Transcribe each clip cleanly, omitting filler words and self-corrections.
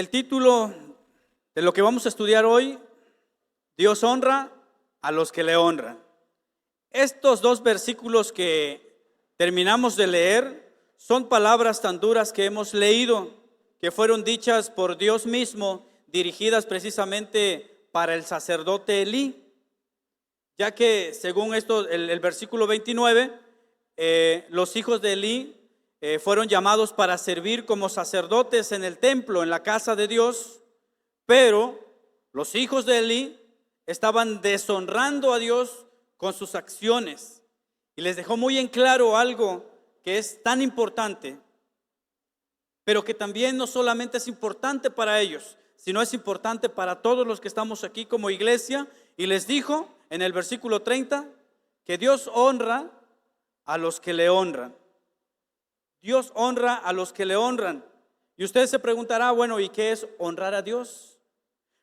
El título de lo que vamos a estudiar hoy: Dios honra a los que le honran. Estos dos versículos que terminamos de leer son palabras tan duras que hemos leído, que fueron dichas por Dios mismo, dirigidas precisamente para el sacerdote Elí, ya que según esto, el versículo 29, los hijos de Elí fueron llamados para servir como sacerdotes en el templo, en la casa de Dios, pero los hijos de Elí estaban deshonrando a Dios con sus acciones, y les dejó muy en claro algo que es tan importante, pero que también no solamente es importante para ellos, sino es importante para todos los que estamos aquí como iglesia. Y les dijo en el versículo 30 que Dios honra a los que le honran. Dios honra a los que le honran. Y usted se preguntará, bueno, ¿y qué es honrar a Dios?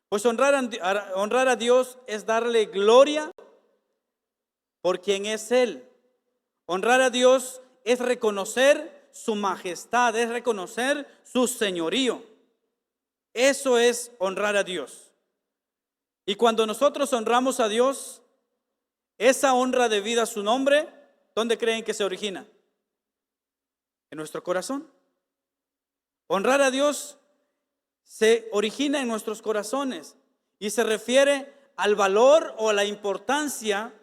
Pues honrar a Dios es darle gloria por quien es Él. Honrar a Dios es reconocer su majestad, es reconocer su señorío. Eso es honrar a Dios. Y cuando nosotros honramos a Dios, esa honra debida a su nombre, ¿dónde creen que se origina? En nuestro corazón. Honrar a Dios se origina en nuestros corazones y se refiere al valor o a la importancia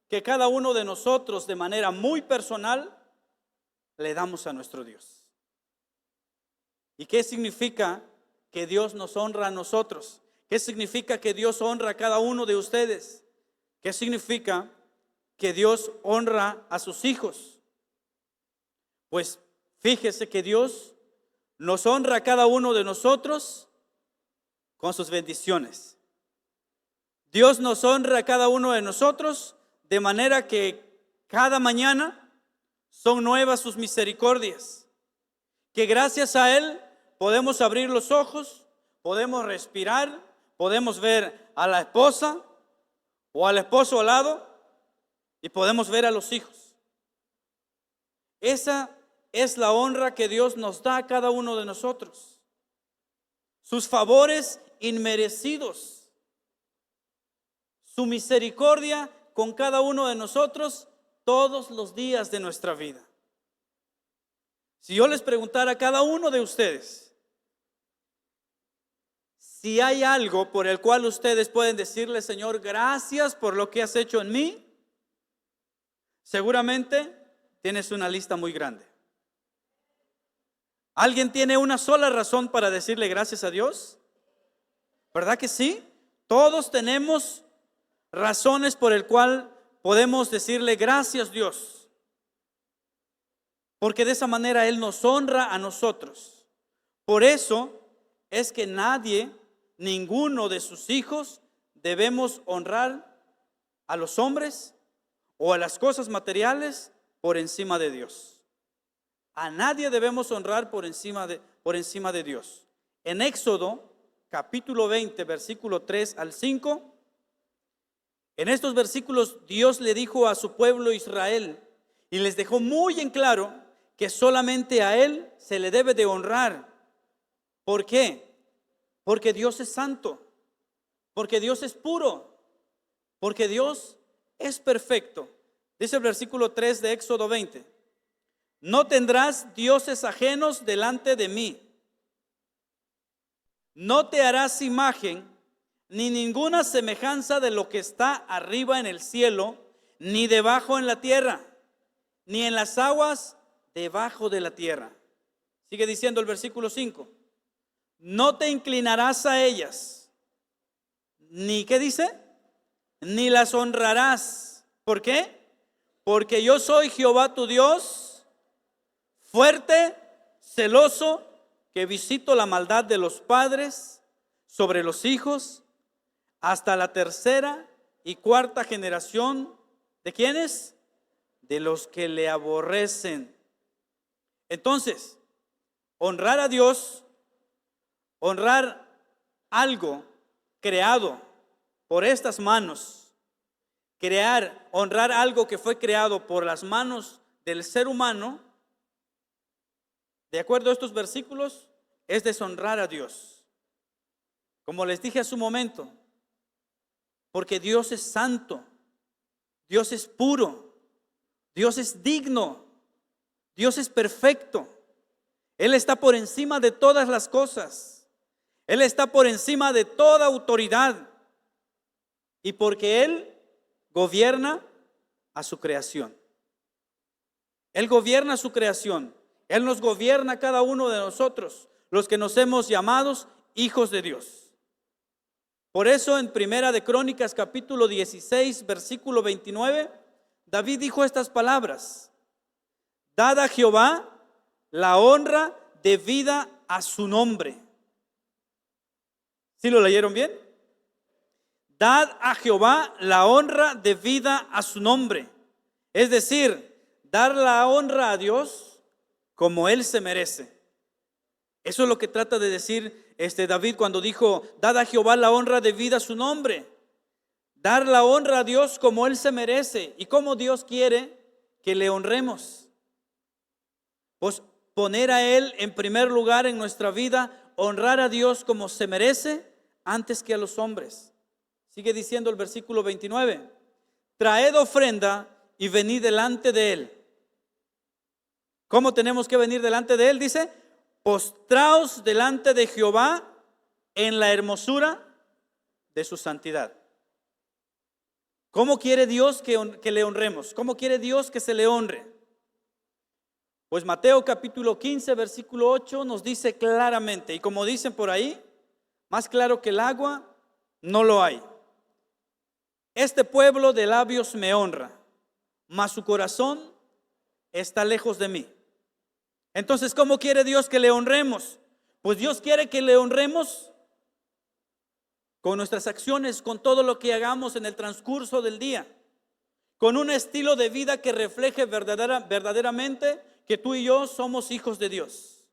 que cada uno de nosotros de manera muy personal le damos a nuestro Dios. ¿Y qué significa que Dios nos honra a nosotros? ¿Qué significa que Dios honra a cada uno de ustedes? ¿Qué significa que Dios honra a sus hijos? Pues fíjese que Dios nos honra a cada uno de nosotros con sus bendiciones. Dios nos honra a cada uno de nosotros de manera que cada mañana son nuevas sus misericordias, que gracias a Él podemos abrir los ojos, podemos respirar, podemos ver a la esposa o al esposo al lado y podemos ver a los hijos. Esa es la honra que Dios nos da a cada uno de nosotros. Sus favores inmerecidos, su misericordia con cada uno de nosotros todos los días de nuestra vida. Si yo les preguntara a cada uno de ustedes si hay algo por el cual ustedes pueden decirle: Señor, gracias por lo que has hecho en mí, seguramente tienes una lista muy grande. ¿Alguien tiene una sola razón para decirle gracias a Dios? ¿Verdad que sí? Todos tenemos razones por el cual podemos decirle gracias, Dios, porque de esa manera Él nos honra a nosotros. Por eso es que ninguno de sus hijos debemos honrar a los hombres o a las cosas materiales por encima de Dios. A nadie debemos honrar por encima de Dios. En Éxodo capítulo 20, versículo 3 al 5, en estos versículos Dios le dijo a su pueblo Israel y les dejó muy en claro que solamente a Él se le debe de honrar. ¿Por qué? Porque Dios es santo, porque Dios es puro, porque Dios es perfecto. Dice el versículo 3 de Éxodo 20: no tendrás dioses ajenos delante de mí. No te harás imagen ni ninguna semejanza de lo que está arriba en el cielo, ni debajo en la tierra, ni en las aguas debajo de la tierra. Sigue diciendo el versículo 5: no te inclinarás a ellas, ni, ¿qué dice? Ni las honrarás. ¿Por qué? Porque yo soy Jehová tu Dios, fuerte, celoso, que visito la maldad de los padres sobre los hijos hasta la tercera y cuarta generación. ¿De quiénes? De los que le aborrecen. Entonces, honrar a Dios, honrar algo creado por estas manos, honrar algo que fue creado por las manos del ser humano, de acuerdo a estos versículos, es deshonrar a Dios. como les dije hace un momento, porque Dios es santo, Dios es puro, Dios es digno, Dios es perfecto. Él está por encima de todas las cosas. Él está por encima de toda autoridad. Y porque Él gobierna a su creación. Él gobierna a su creación. Él nos gobierna a cada uno de nosotros, los que nos hemos llamados hijos de Dios. Por eso en Primera de Crónicas capítulo 16 versículo 29, David dijo estas palabras: dad a Jehová la honra debida a su nombre. ¿Sí lo leyeron bien? Dad a Jehová la honra debida a su nombre. Es decir, dar la honra a Dios como Él se merece. Eso es lo que trata de decir David cuando dijo: dad a Jehová la honra debida a su nombre. Dar la honra a Dios como Él se merece. ¿Y como Dios quiere que le honremos? Pues poner a Él en primer lugar en nuestra vida, honrar a Dios como se merece antes que a los hombres. Sigue diciendo el versículo 29: traed ofrenda y venid delante de Él. ¿Cómo tenemos que venir delante de Él? Dice: postraos delante de Jehová en la hermosura de su santidad. ¿Cómo quiere Dios que le honremos? ¿Cómo quiere Dios que se le honre? Pues Mateo capítulo 15 versículo 8 nos dice claramente, y como dicen por ahí, más claro que el agua no lo hay: este pueblo de labios me honra, mas su corazón está lejos de mí. Entonces, ¿cómo quiere Dios que le honremos? Pues Dios quiere que le honremos con nuestras acciones, con todo lo que hagamos en el transcurso del día, con un estilo de vida que refleje verdaderamente que tú y yo somos hijos de Dios,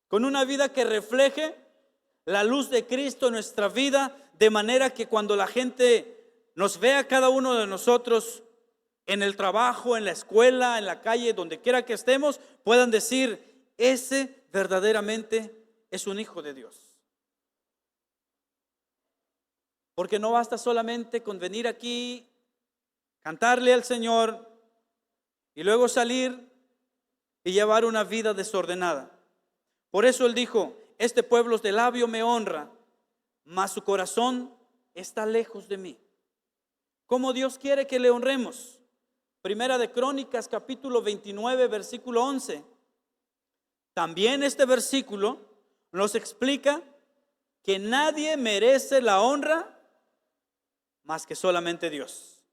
con una vida que refleje la luz de Cristo en nuestra vida, de manera que cuando la gente nos vea, cada uno de nosotros, en el trabajo, en la escuela, en la calle, donde quiera que estemos, puedan decir: ese verdaderamente es un hijo de Dios. Porque no basta solamente con venir aquí, cantarle al Señor y luego salir y llevar una vida desordenada. Por eso Él dijo: este pueblo de labio me honra, mas su corazón está lejos de mí. ¿Cómo Dios quiere que le honremos? Primera de Crónicas capítulo 29 versículo 11. También este versículo nos explica que nadie merece la honra más que solamente Dios.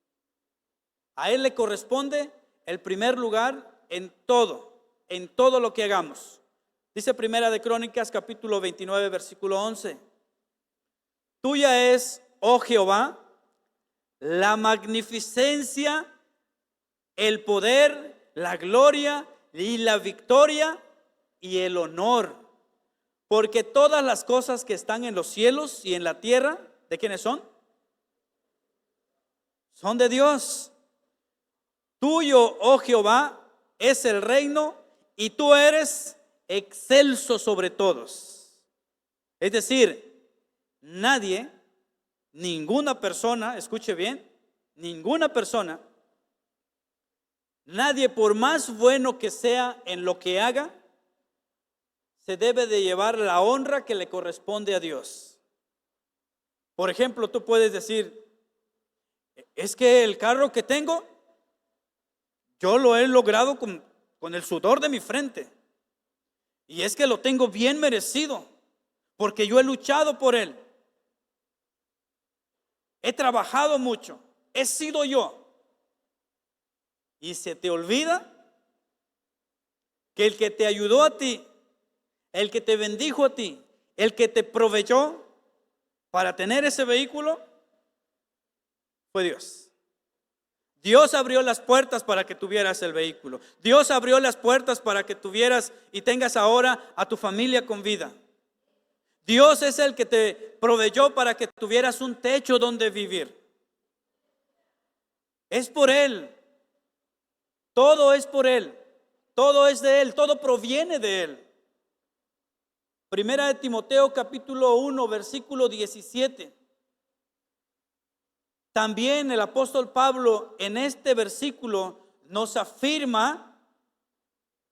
A Él le corresponde el primer lugar en todo lo que hagamos. Dice Primera de Crónicas capítulo 29 versículo 11: tuya es, oh Jehová, la magnificencia, el poder, la gloria y la victoria y el honor, porque todas las cosas que están en los cielos y en la tierra, ¿de quiénes son? Son de Dios. Tuyo, oh Jehová, es el reino y tú eres excelso sobre todos. Es decir, nadie, ninguna persona, escuche bien, ninguna persona, nadie, por más bueno que sea en lo que haga, se debe de llevar la honra que le corresponde a Dios. Por ejemplo, tú puedes decir: es que el carro que tengo, yo lo he logrado con el sudor de mi frente. Y es que lo tengo bien merecido, porque yo he luchado por él. He trabajado mucho, he sido yo. Y se te olvida que el que te ayudó a ti, el que te bendijo a ti, el que te proveyó para tener ese vehículo, fue Dios. Dios abrió las puertas para que tuvieras el vehículo. Dios abrió las puertas para que tuvieras y tengas ahora a tu familia con vida. Dios es el que te proveyó para que tuvieras un techo donde vivir. Es por Él. Todo es por Él. Todo es de Él. Todo proviene de Él. Primera de Timoteo capítulo 1 versículo 17. También el apóstol Pablo en este versículo nos afirma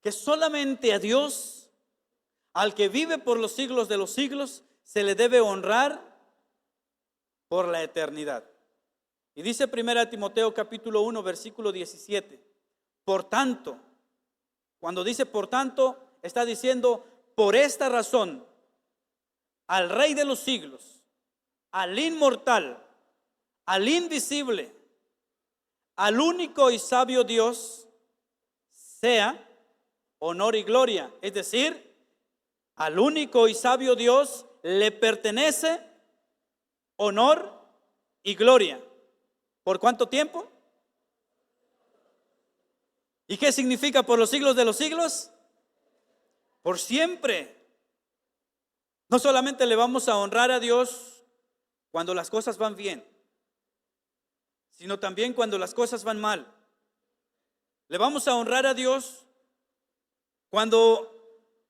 que solamente a Dios, al que vive por los siglos de los siglos, se le debe honrar por la eternidad. Y dice Primera de Timoteo capítulo 1 versículo 17. Por tanto, cuando dice por tanto, está diciendo por esta razón, al Rey de los siglos, al inmortal, al invisible, al único y sabio Dios, sea honor y gloria. Es decir, al único y sabio Dios le pertenece honor y gloria. ¿Por cuánto tiempo? ¿Y qué significa por los siglos de los siglos? Por siempre. No solamente le vamos a honrar a Dios cuando las cosas van bien, sino también cuando las cosas van mal. Le vamos a honrar a Dios cuando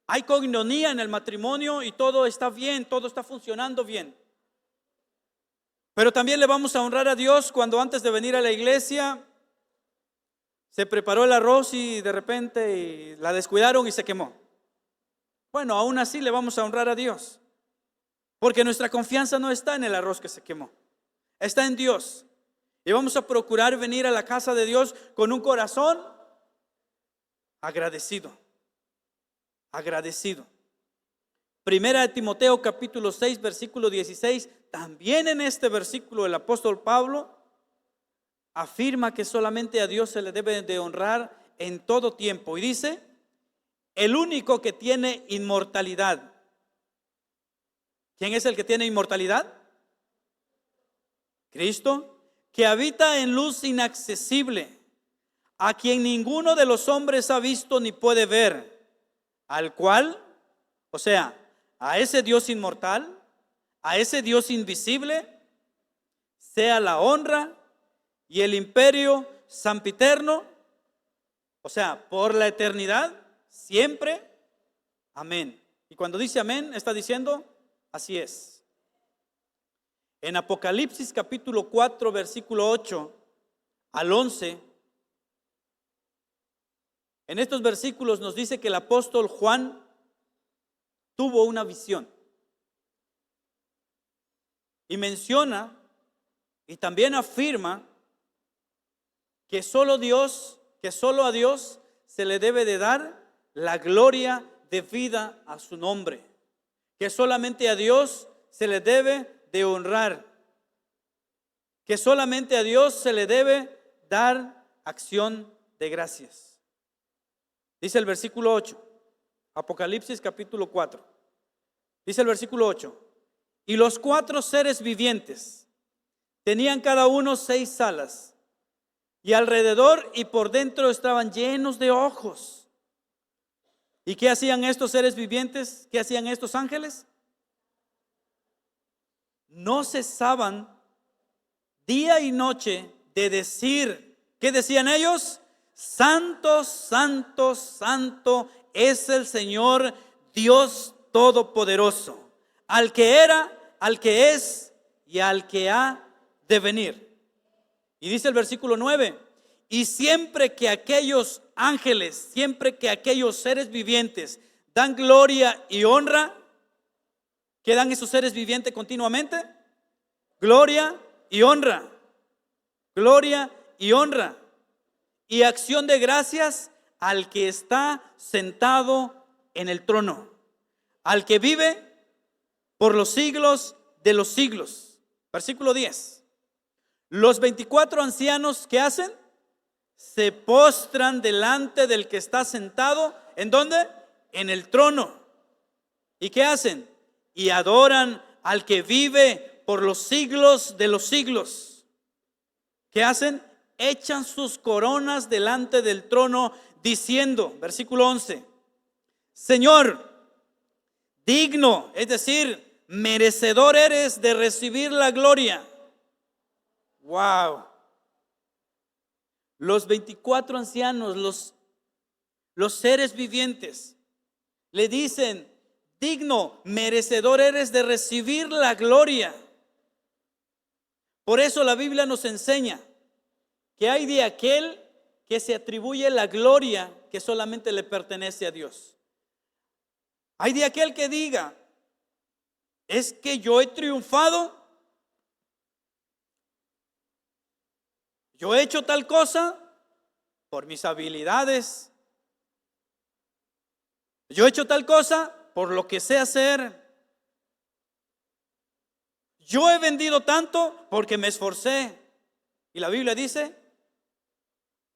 hay coinonía en el matrimonio y todo está bien, todo está funcionando bien. Pero también le vamos a honrar a Dios cuando antes de venir a la iglesia se preparó el arroz y de repente la descuidaron y se quemó. Bueno, aún así le vamos a honrar a Dios, porque nuestra confianza no está en el arroz que se quemó, está en Dios. Y vamos a procurar venir a la casa de Dios con un corazón agradecido. Agradecido. Primera de Timoteo capítulo 6 versículo 16. También en este versículo el apóstol Pablo afirma que solamente a Dios se le debe de honrar en todo tiempo. Y dice, el único que tiene inmortalidad. ¿Quién es el que tiene inmortalidad? Cristo, que habita en luz inaccesible, a quien ninguno de los hombres ha visto ni puede ver, al cual, o sea, a ese Dios inmortal, a ese Dios invisible, sea la honra y el imperio sempiterno, o sea, por la eternidad, siempre. Amén. Y cuando dice amén, está diciendo, así es. En Apocalipsis capítulo 4, versículo 8 al 11, en estos versículos nos dice que el apóstol Juan tuvo una visión. Y menciona y también afirma que solo a Dios se le debe de dar la gloria debida a su nombre. Que solamente a Dios se le debe de honrar, que solamente a Dios se le debe dar acción de gracias. Dice el versículo 8, Apocalipsis capítulo 4. Dice el versículo 8, y los 4 seres vivientes tenían cada uno 6 alas, y alrededor y por dentro estaban llenos de ojos. ¿Y qué hacían estos seres vivientes? ¿Qué hacían estos ángeles? No cesaban día y noche de decir, ¿qué decían ellos? Santo, santo, santo es el Señor Dios Todopoderoso, al que era, al que es y al que ha de venir. Y dice el versículo 9, y siempre que aquellos ángeles, siempre que aquellos seres vivientes dan gloria y honra, ¿qué dan esos seres vivientes continuamente? Gloria y honra. Gloria y honra. Y acción de gracias al que está sentado en el trono, al que vive por los siglos de los siglos. Versículo 10. Los 24 ancianos, ¿qué hacen? Se postran delante del que está sentado. ¿En dónde? En el trono. ¿Y qué hacen? Y adoran al que vive por los siglos de los siglos. ¿Qué hacen? Echan sus coronas delante del trono diciendo, versículo 11, Señor, digno, es decir, merecedor eres de recibir la gloria. Wow. Los 24 ancianos, los seres vivientes, le dicen, digno, merecedor eres de recibir la gloria. Por eso la Biblia nos enseña que hay de aquel que se atribuye la gloria que solamente le pertenece a Dios. Hay de aquel que diga, es que yo he triunfado, yo he hecho tal cosa por mis habilidades, yo he hecho tal cosa por lo que sé hacer, yo he vendido tanto porque me esforcé. Y la Biblia dice,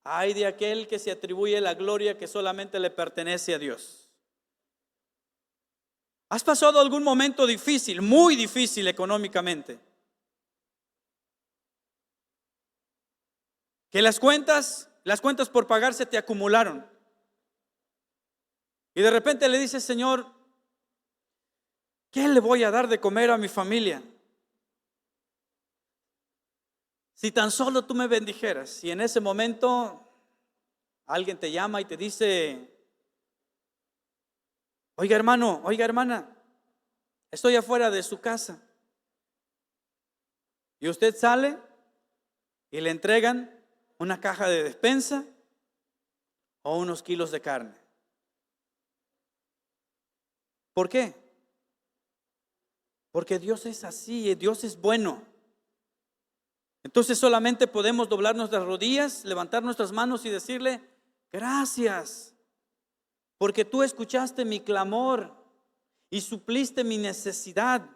ay de aquel que se atribuye la gloria que solamente le pertenece a Dios. ¿Has pasado algún momento difícil, muy difícil económicamente? Que las cuentas por pagar se te acumularon. Y de repente le dices, Señor, ¿qué le voy a dar de comer a mi familia? Si tan solo tú me bendijeras. Y en ese momento alguien te llama y te dice, oiga hermano, oiga hermana, estoy afuera de su casa. Y usted sale y le entregan una caja de despensa o unos kilos de carne. ¿Por qué? Porque Dios es así, Dios es bueno. Entonces solamente podemos doblar nuestras rodillas, levantar nuestras manos y decirle, gracias, porque tú escuchaste mi clamor y supliste mi necesidad.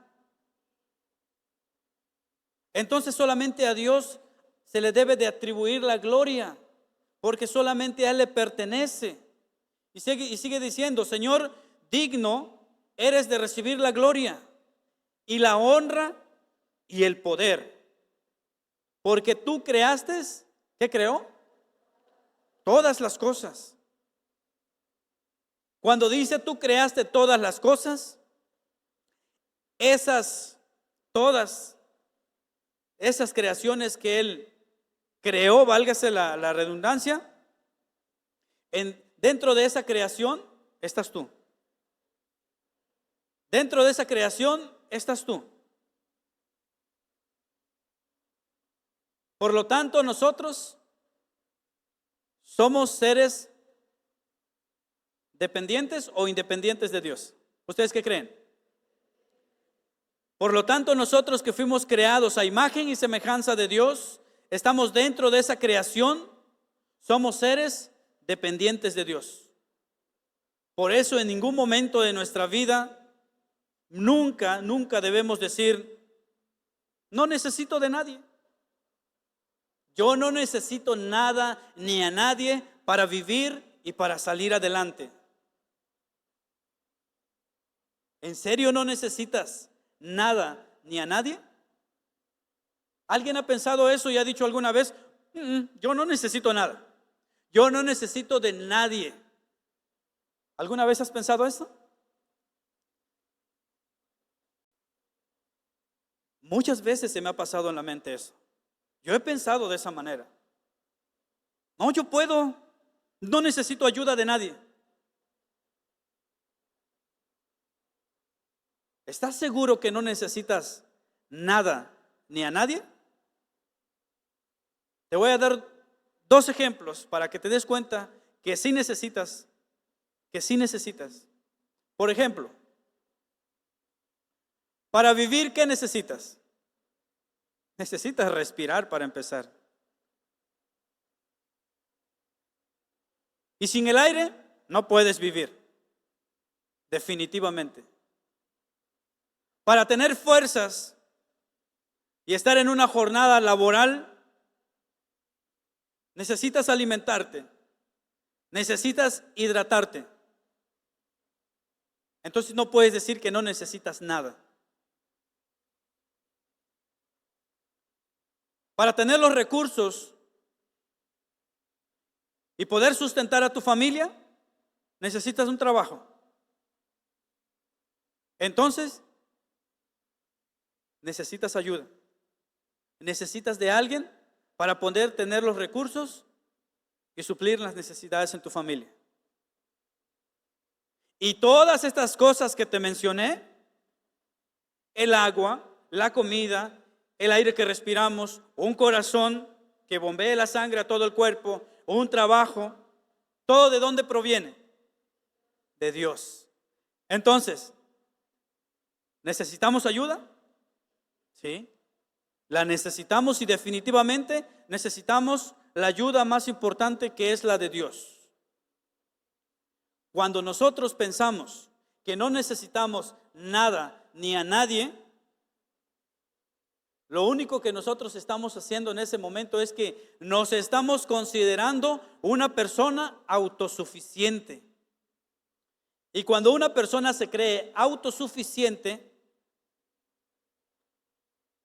Entonces solamente a Dios se le debe de atribuir la gloria, porque solamente a Él le pertenece. Y sigue diciendo, Señor, digno eres de recibir la gloria y la honra y el poder. Porque tú creaste, ¿qué creó? Todas las cosas. Cuando dice tú creaste todas las cosas, todas esas creaciones que Él creó, válgase la redundancia, dentro de esa creación estás tú. Dentro de esa creación estás tú. Por lo tanto, nosotros somos seres dependientes o independientes de Dios. ¿Ustedes qué creen? Por lo tanto, nosotros que fuimos creados a imagen y semejanza de Dios, estamos dentro de esa creación, somos seres dependientes de Dios. Por eso en ningún momento de nuestra vida, nunca debemos decir, no necesito de nadie. Yo no necesito nada ni a nadie para vivir y para salir adelante. ¿En serio no necesitas nada ni a nadie? ¿Alguien ha pensado eso y ha dicho alguna vez, yo no necesito nada, yo no necesito de nadie? ¿Alguna vez has pensado esto? Muchas veces se me ha pasado en la mente eso. Yo he pensado de esa manera. No, yo puedo, no necesito ayuda de nadie. ¿Estás seguro que no necesitas nada ni a nadie? Te voy a dar 2 ejemplos para que te des cuenta que sí necesitas, Por ejemplo, para vivir, ¿qué necesitas? Necesitas respirar para empezar. Y sin el aire no puedes vivir, definitivamente. Para tener fuerzas y estar en una jornada laboral, necesitas alimentarte, necesitas hidratarte. Entonces no puedes decir que no necesitas nada. Para tener los recursos y poder sustentar a tu familia, necesitas un trabajo. Entonces, necesitas ayuda. Necesitas de alguien para poder tener los recursos y suplir las necesidades en tu familia. Y todas estas cosas que te mencioné, el agua, la comida, el aire que respiramos, un corazón que bombee la sangre a todo el cuerpo, un trabajo, ¿todo de dónde proviene? De Dios. Entonces, ¿necesitamos ayuda? Sí. La necesitamos y definitivamente necesitamos la ayuda más importante, que es la de Dios. Cuando nosotros pensamos que no necesitamos nada ni a nadie, lo único que nosotros estamos haciendo en ese momento es que nos estamos considerando una persona autosuficiente. Y cuando una persona se cree autosuficiente,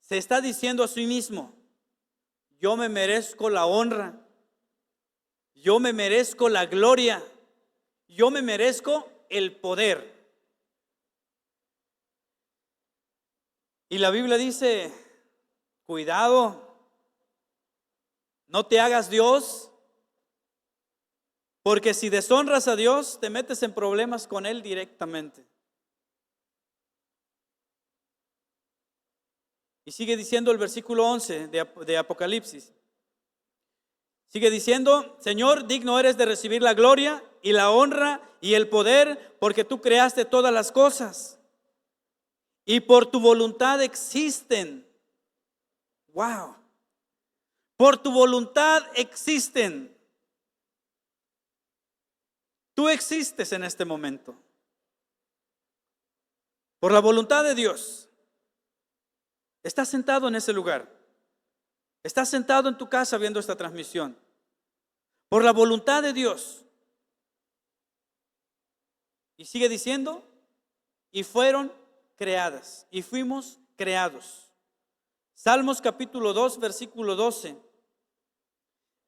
se está diciendo a sí mismo: yo me merezco la honra, yo me merezco la gloria, yo me merezco el poder. Y la Biblia dice: cuidado, no te hagas Dios, porque si deshonras a Dios, te metes en problemas con Él directamente. Y sigue diciendo el versículo 11 de Apocalipsis. Sigue diciendo: Señor, digno eres de recibir la gloria y la honra y el poder, porque tú creaste todas las cosas y por tu voluntad existen. Wow. Por tu voluntad existen. Tú existes en este momento. Por la voluntad de Dios. Estás sentado en ese lugar. Estás sentado en tu casa viendo esta transmisión. Por la voluntad de Dios. Y sigue diciendo: y fueron creadas. Y fuimos creados. Salmos capítulo 2, versículo 12.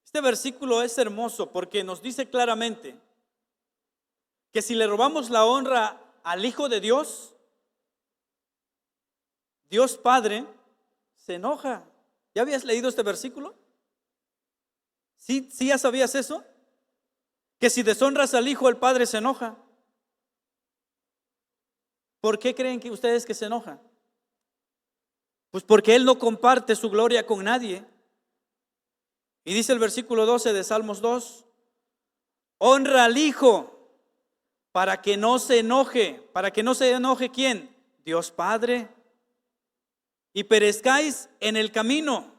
Este versículo es hermoso porque nos dice claramente que si le robamos la honra al Hijo de Dios, Dios Padre se enoja. ¿Ya habías leído este versículo? ¿Sí ya sabías eso? Que si deshonras al Hijo, el Padre se enoja. ¿Por qué creen que ustedes que se enoja? Pues porque Él no comparte su gloria con nadie. Y dice el versículo 12 de Salmos 2: honra al Hijo para que no se enoje. ¿Para que no se enoje quién? Dios Padre. Y perezcáis en el camino,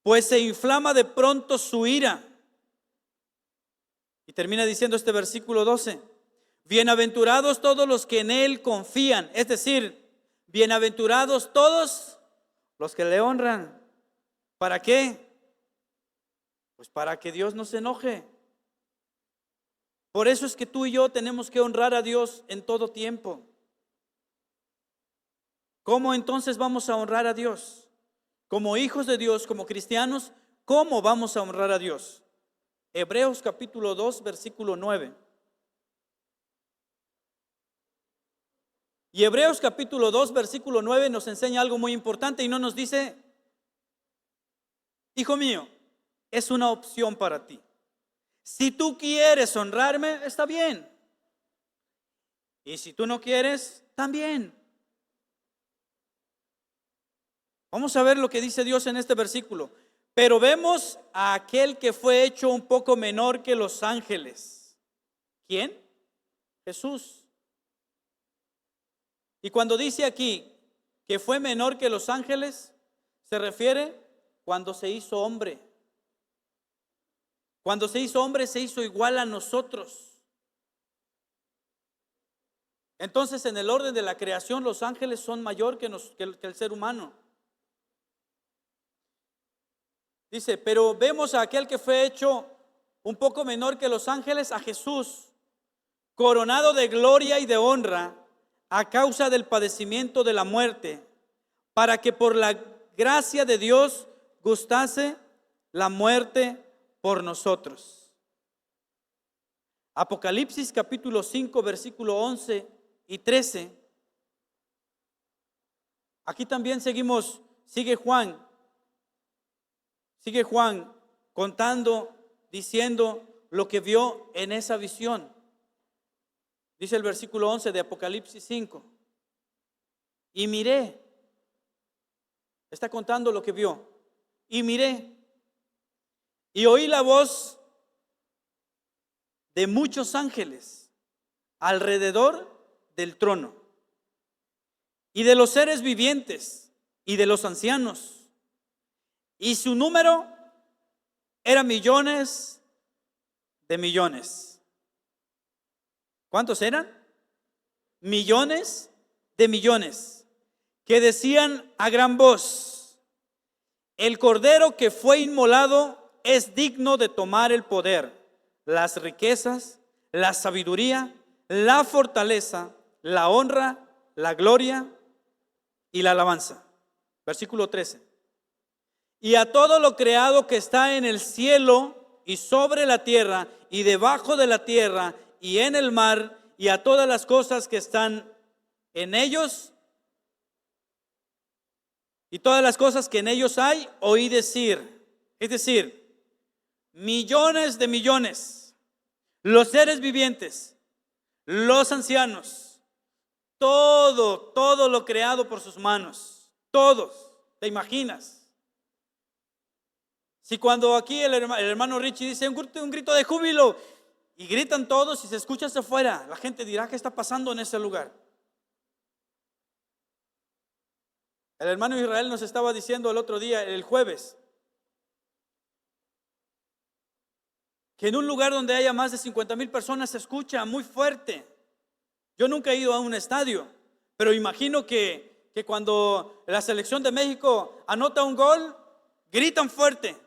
pues se inflama de pronto su ira. Y termina diciendo este versículo 12: bienaventurados todos los que en Él confían. Es decir, bienaventurados todos los que le honran. ¿Para qué? Pues para que Dios no se enoje. Por eso es que tú y yo tenemos que honrar a Dios en todo tiempo. ¿Cómo entonces vamos a honrar a Dios? Como hijos de Dios, como cristianos, ¿cómo vamos a honrar a Dios? Hebreos capítulo 2, versículo 9. Y Hebreos capítulo 2, versículo 9 nos enseña algo muy importante y no nos dice: hijo mío, es una opción para ti. Si tú quieres honrarme, está bien. Y si tú no quieres, también. Vamos a ver lo que dice Dios en este versículo. Pero vemos a aquel que fue hecho un poco menor que los ángeles. ¿Quién? Jesús. Y cuando dice aquí que fue menor que los ángeles, se refiere cuando se hizo hombre. Cuando se hizo hombre, se hizo igual a nosotros. Entonces, en el orden de la creación, los ángeles son mayor que el ser humano. Dice: pero vemos a aquel que fue hecho un poco menor que los ángeles, a Jesús, coronado de gloria y de honra a causa del padecimiento de la muerte, para que por la gracia de Dios gustase la muerte por nosotros. Apocalipsis capítulo 5, versículo 11 y 13. Aquí también sigue Juan contando, diciendo lo que vio en esa visión. Dice el versículo 11 de Apocalipsis 5. Y miré, está contando lo que vio. Y miré, y oí la voz de muchos ángeles alrededor del trono, y de los seres vivientes, y de los ancianos. Y su número era millones de millones. ¿Cuántos eran? Millones de millones, que decían a gran voz: el cordero que fue inmolado es digno de tomar el poder, las riquezas, la sabiduría, la fortaleza, la honra, la gloria y la alabanza. Versículo 13. Y a todo lo creado que está en el cielo y sobre la tierra y debajo de la tierra y en el mar, y a todas las cosas que están en ellos y todas las cosas que en ellos hay, oí decir, es decir, millones de millones, los seres vivientes, los ancianos, todo lo creado por sus manos, todos. ¿Te imaginas? Si cuando aquí el hermano Richie dice un grito de júbilo y gritan todos y se escucha hacia afuera, la gente dirá: ¿qué está pasando en ese lugar? El hermano Israel nos estaba diciendo el otro día, el jueves, que en un lugar donde haya más de 50,000 personas se escucha muy fuerte. Yo nunca he ido a un estadio, pero imagino que cuando la selección de México anota un gol, gritan fuerte.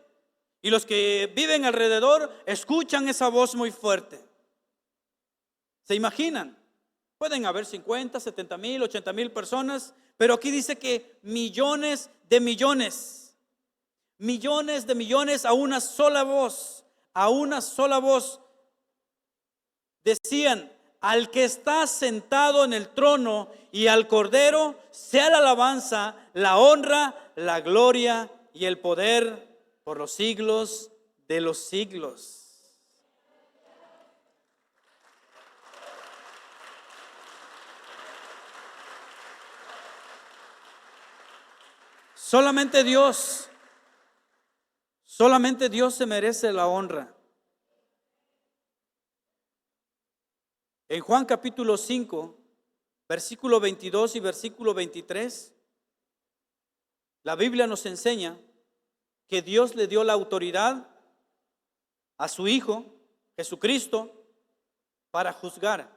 Y los que viven alrededor escuchan esa voz muy fuerte. ¿Se imaginan? Pueden haber 50, 70,000, 80,000 personas, pero aquí dice que millones de millones a una sola voz, decían: al que está sentado en el trono y al Cordero sea la alabanza, la honra, la gloria y el poder por los siglos de los siglos. Solamente Dios se merece la honra. En Juan capítulo 5, versículo 22 y versículo 23, la Biblia nos enseña que Dios le dio la autoridad a su Hijo, Jesucristo, para juzgar.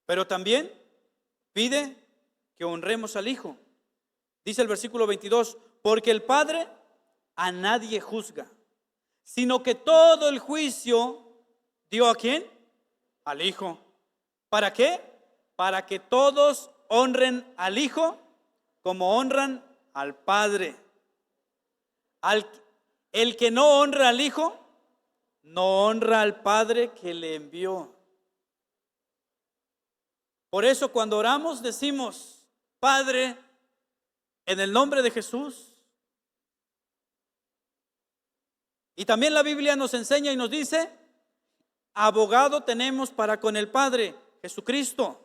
Pero también pide que honremos al Hijo. Dice el versículo 22, porque el Padre a nadie juzga, sino que todo el juicio dio ¿a quién? Al Hijo. ¿Para qué? Para que todos honren al Hijo como honran al Padre. El que no honra al Hijo, no honra al Padre que le envió. Por eso cuando oramos decimos: Padre, en el nombre de Jesús. Y también la Biblia nos enseña y nos dice: abogado tenemos para con el Padre, Jesucristo.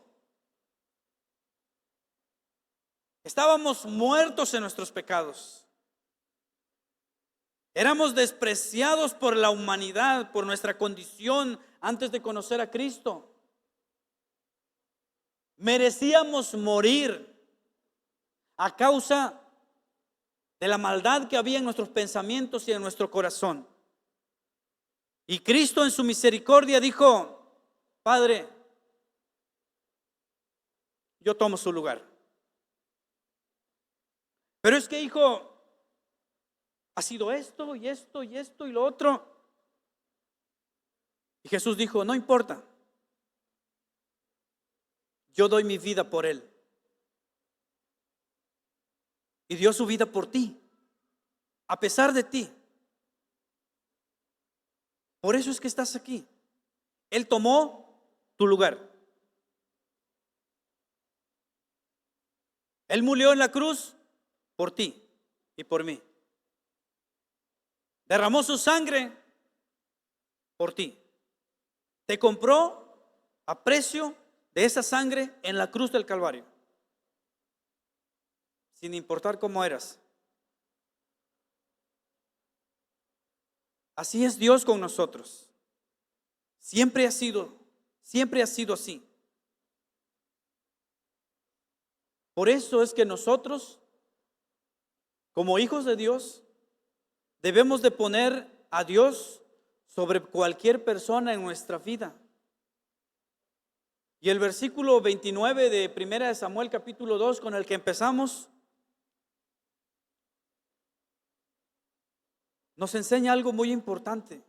Estábamos muertos en nuestros pecados. Éramos despreciados por la humanidad, por nuestra condición antes de conocer a Cristo. Merecíamos morir a causa de la maldad que había en nuestros pensamientos y en nuestro corazón. Y Cristo en su misericordia dijo: Padre, yo tomo su lugar. Pero es que, hijo, ha sido esto y esto y esto y lo otro. Y Jesús dijo: no importa, yo doy mi vida por él. Y dio su vida por ti, a pesar de ti. Por eso es que estás aquí. Él tomó tu lugar. Él murió en la cruz por ti y por mí. Derramó su sangre por ti. Te compró a precio de esa sangre en la cruz del Calvario, sin importar cómo eras. Así es Dios con nosotros. Siempre ha sido así. Por eso es que nosotros, como hijos de Dios, debemos de poner a Dios sobre cualquier persona en nuestra vida. Y el versículo 29 de 1 de Samuel capítulo 2 con el que empezamos nos enseña algo muy importante.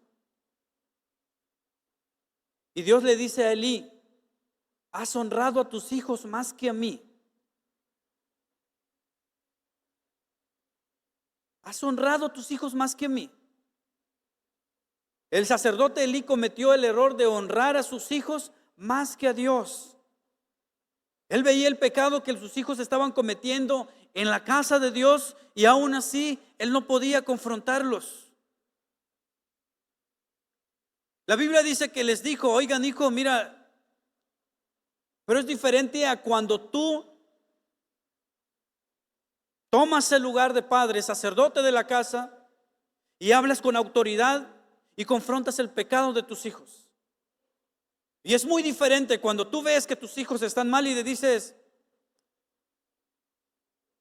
Y Dios le dice a Elí: has honrado a tus hijos más que a mí. Has honrado a tus hijos más que a mí. El sacerdote Elí cometió el error de honrar a sus hijos más que a Dios. Él veía el pecado que sus hijos estaban cometiendo en la casa de Dios y aún así él no podía confrontarlos. La Biblia dice que les dijo: oigan, hijo, mira, pero es diferente a cuando tú tomas el lugar de padre, sacerdote de la casa, y hablas con autoridad y confrontas el pecado de tus hijos. Y es muy diferente cuando tú ves que tus hijos están mal y le dices: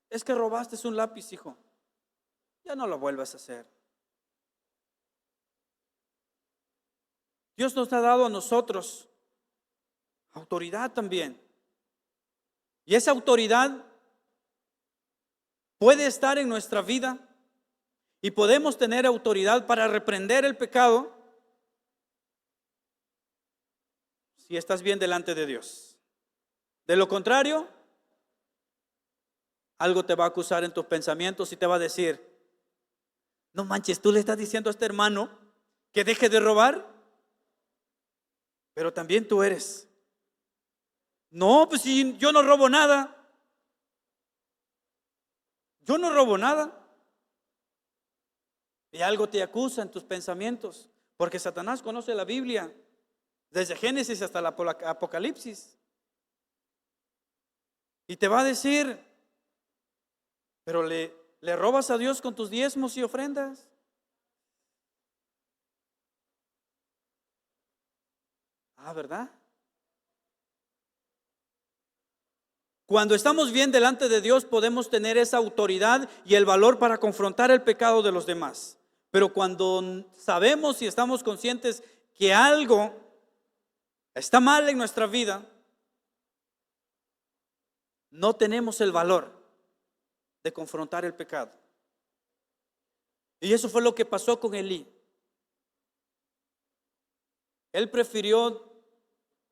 es que robaste un lápiz, hijo, ya no lo vuelvas a hacer. Dios nos ha dado a nosotros autoridad también. Y esa autoridad puede estar en nuestra vida y podemos tener autoridad para reprender el pecado si estás bien delante de Dios. De lo contrario, algo te va a acusar en tus pensamientos y te va a decir: no manches, tú le estás diciendo a este hermano que deje de robar, pero también tú eres. No, pues si yo no robo nada. Yo no robo nada. Y algo te acusa en tus pensamientos, porque Satanás conoce la Biblia desde Génesis hasta el Apocalipsis. Y te va a decir: pero le robas a Dios con tus diezmos y ofrendas. Ah, ¿verdad? Cuando estamos bien delante de Dios podemos tener esa autoridad y el valor para confrontar el pecado de los demás. Pero cuando sabemos y estamos conscientes que algo está mal en nuestra vida, no tenemos el valor de confrontar el pecado. Y eso fue lo que pasó con Elí. Él prefirió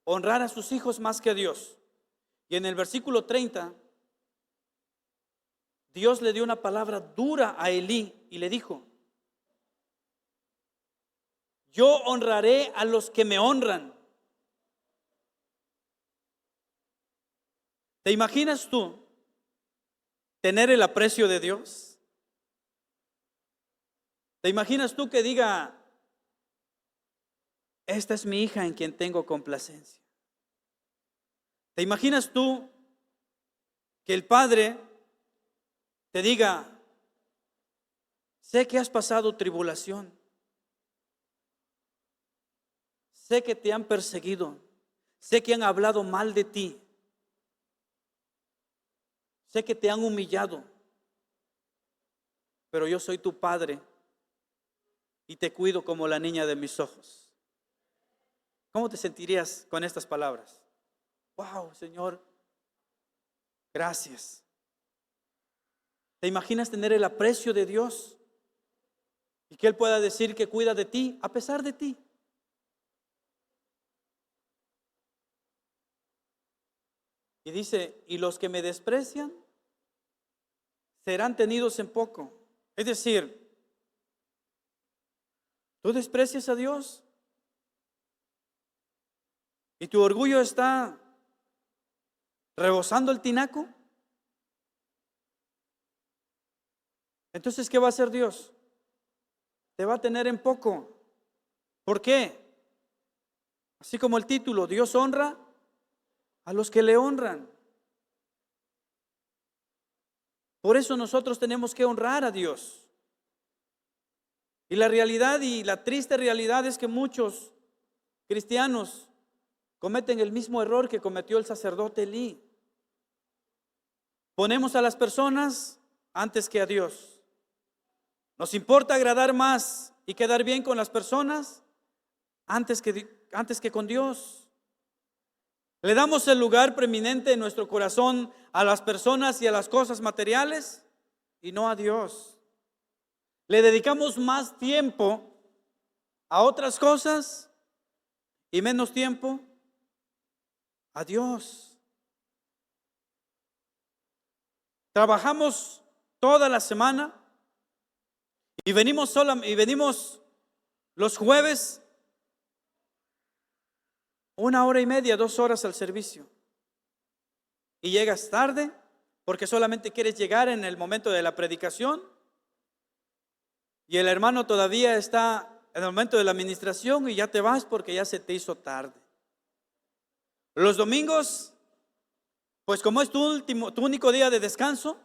honrar a sus hijos más que a Dios. Y en el versículo 30, Dios le dio una palabra dura a Elí y le dijo: yo honraré a los que me honran. ¿Te imaginas tú tener el aprecio de Dios? ¿Te imaginas tú que diga: esta es mi hija en quien tengo complacencia? ¿Te imaginas tú que el Padre te diga: sé que has pasado tribulación, sé que te han perseguido, sé que han hablado mal de ti, sé que te han humillado, pero yo soy tu Padre y te cuido como la niña de mis ojos? ¿Cómo te sentirías con estas palabras? Wow, Señor, gracias. ¿Te imaginas tener el aprecio de Dios y que Él pueda decir que cuida de ti a pesar de ti? Y dice: y los que me desprecian serán tenidos en poco. Es decir, tú desprecias a Dios y tu orgullo está rebosando el tinaco. Entonces, ¿qué va a hacer Dios? Te va a tener en poco. ¿Por qué? Así como el título, Dios honra a los que le honran. Por eso nosotros tenemos que honrar a Dios. Y la realidad y la triste realidad es que muchos cristianos cometen el mismo error que cometió el sacerdote Elí. Ponemos a las personas antes que a Dios. Nos importa agradar más y quedar bien con las personas antes que con Dios. Le damos el lugar preeminente en nuestro corazón a las personas y a las cosas materiales y no a Dios. Le dedicamos más tiempo a otras cosas y menos tiempo a Dios. Trabajamos toda la semana y venimos los jueves 1 hora y media, 2 horas al servicio. Y llegas tarde porque solamente quieres llegar en el momento de la predicación. Y el hermano todavía está en el momento de la administración y ya te vas porque ya se te hizo tarde. Los domingos, pues como es tu único día de descanso,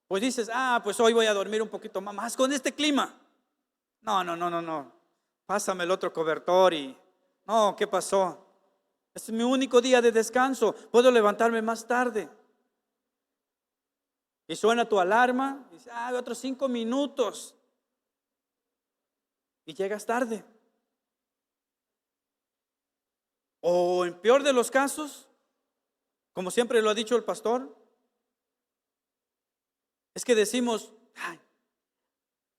pues dices, pues hoy voy a dormir un poquito más con este clima. No. Pásame el otro cobertor no, ¿qué pasó? Es mi único día de descanso, puedo levantarme más tarde. Y suena tu alarma, y dices, otros 5 minutos. Y llegas tarde. O en peor de los casos, como siempre lo ha dicho el pastor, es que decimos,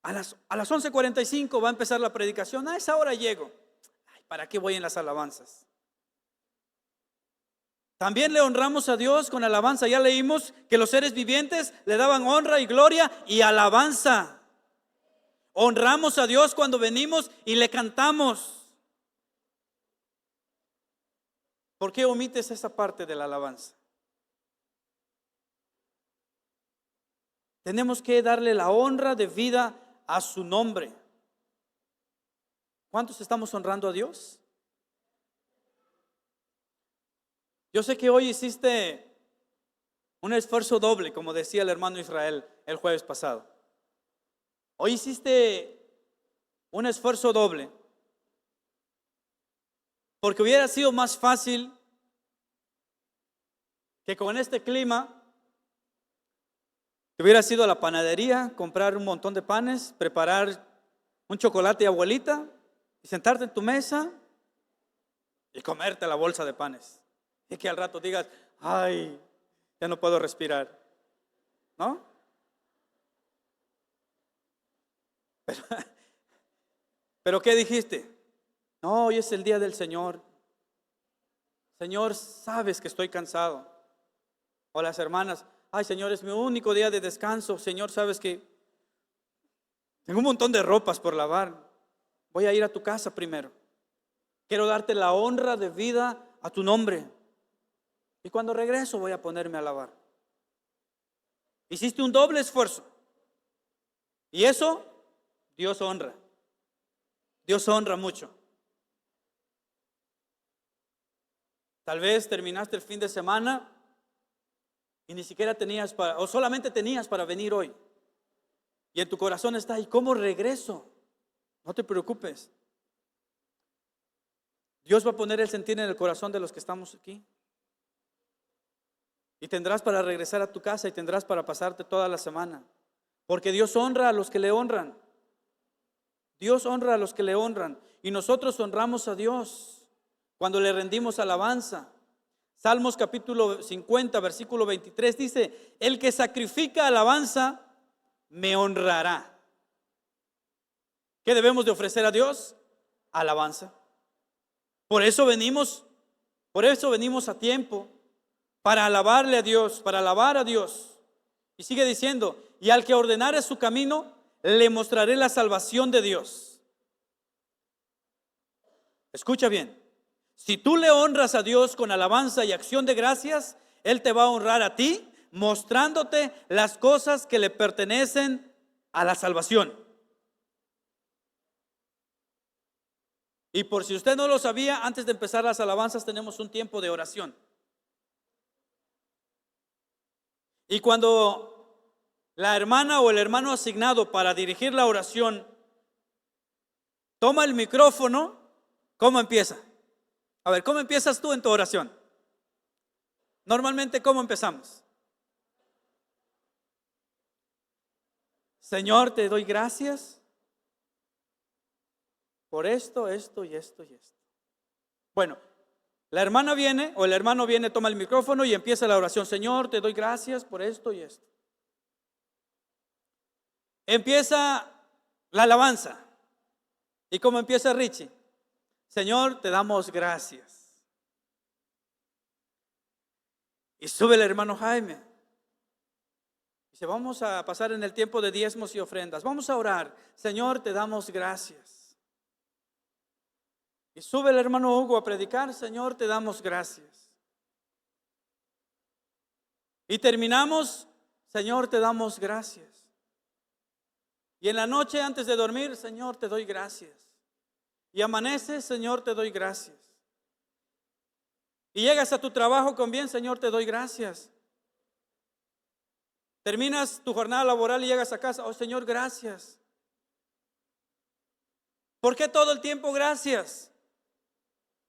a las 11:45 va a empezar la predicación, a esa hora llego. ¿Para qué voy en las alabanzas? También le honramos a Dios con alabanza. Ya leímos que los seres vivientes le daban honra y gloria y alabanza. Honramos a Dios cuando venimos y le cantamos. ¿Por qué omites esa parte de la alabanza? Tenemos que darle la honra debida a su nombre. ¿Cuántos estamos honrando a Dios? Yo sé que hoy hiciste un esfuerzo doble, como decía el hermano Israel el jueves pasado. Hoy hiciste un esfuerzo doble, porque hubiera sido más fácil que con este clima te hubieras ido a la panadería, comprar un montón de panes, preparar un chocolate abuelita y sentarte en tu mesa y comerte la bolsa de panes. Y que al rato digas, ya no puedo respirar, ¿no? Pero ¿qué dijiste? No, hoy es el día del Señor. Señor, sabes que estoy cansado. O las hermanas, Señor, es mi único día de descanso. Señor, sabes que tengo un montón de ropas por lavar. Voy a ir a tu casa primero. Quiero darte la honra debida a tu nombre. Y cuando regreso voy a ponerme a lavar. Hiciste un doble esfuerzo. Y eso Dios honra. Dios honra mucho. Tal vez terminaste el fin de semana y ni siquiera tenías o solamente tenías para venir hoy. Y en tu corazón está, ¿y cómo regreso? No te preocupes. Dios va a poner el sentir en el corazón de los que estamos aquí. Y tendrás para regresar a tu casa y tendrás para pasarte toda la semana. Porque Dios honra a los que le honran. Dios honra a los que le honran. Y nosotros honramos a Dios cuando le rendimos alabanza. Salmos capítulo 50, versículo 23 dice, el que sacrifica alabanza me honrará. ¿Qué debemos de ofrecer a Dios? Alabanza. Por eso venimos a tiempo. Para alabarle a Dios, para alabar a Dios. Y sigue diciendo, y al que ordenare su camino, le mostraré la salvación de Dios. Escucha bien, si tú le honras a Dios con alabanza y acción de gracias, Él te va a honrar a ti, mostrándote las cosas que le pertenecen a la salvación. Y por si usted no lo sabía, antes de empezar las alabanzas tenemos un tiempo de oración. Y cuando la hermana o el hermano asignado para dirigir la oración toma el micrófono, ¿cómo empieza? A ver, ¿cómo empiezas tú en tu oración? Normalmente, ¿cómo empezamos? Señor, te doy gracias por esto, esto y esto y esto. Bueno, la hermana viene o el hermano viene, toma el micrófono y empieza la oración. Señor, te doy gracias por esto y esto. Empieza la alabanza. ¿Y cómo empieza Richie? Señor, te damos gracias. Y sube el hermano Jaime. Dice, vamos a pasar en el tiempo de diezmos y ofrendas. Vamos a orar. Señor, te damos gracias. Y sube el hermano Hugo a predicar. Señor, te damos gracias. Y terminamos. Señor, te damos gracias. Y en la noche antes de dormir, Señor, te doy gracias. Y amanece, Señor, te doy gracias. Y llegas a tu trabajo con bien, Señor, te doy gracias. Terminas tu jornada laboral y llegas a casa, oh Señor, gracias. ¿Por qué todo el tiempo gracias?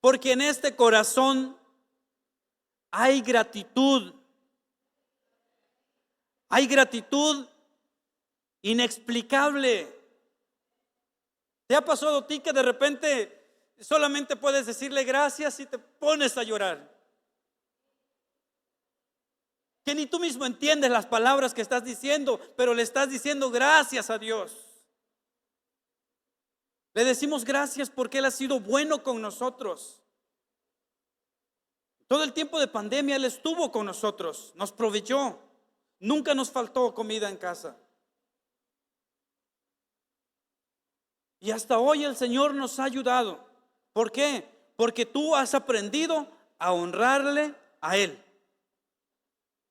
Porque en este corazón hay gratitud. Hay gratitud inexplicable. ¿Te ha pasado a ti que de repente solamente puedes decirle gracias y te pones a llorar? Que ni tú mismo entiendes las palabras que estás diciendo, pero le estás diciendo gracias a Dios. Le decimos gracias porque Él ha sido bueno con nosotros. Todo el tiempo de pandemia Él estuvo con nosotros, nos proveyó. Nunca nos faltó comida en casa. Y hasta hoy el Señor nos ha ayudado. ¿Por qué? Porque tú has aprendido a honrarle a Él.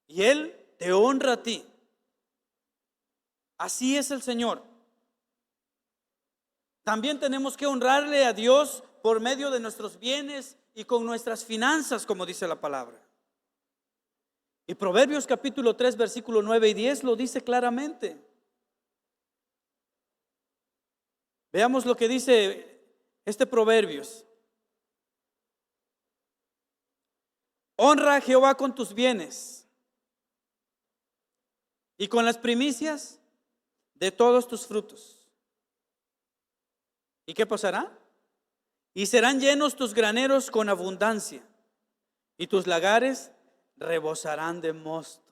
Y Él te honra a ti. Así es el Señor. También tenemos que honrarle a Dios por medio de nuestros bienes y con nuestras finanzas, como dice la palabra. Y Proverbios capítulo 3, versículo 9 y 10 lo dice claramente. Veamos lo que dice este Proverbios. Honra a Jehová con tus bienes y con las primicias de todos tus frutos. ¿Y qué pasará? Y serán llenos tus graneros con abundancia, y tus lagares rebosarán de mosto.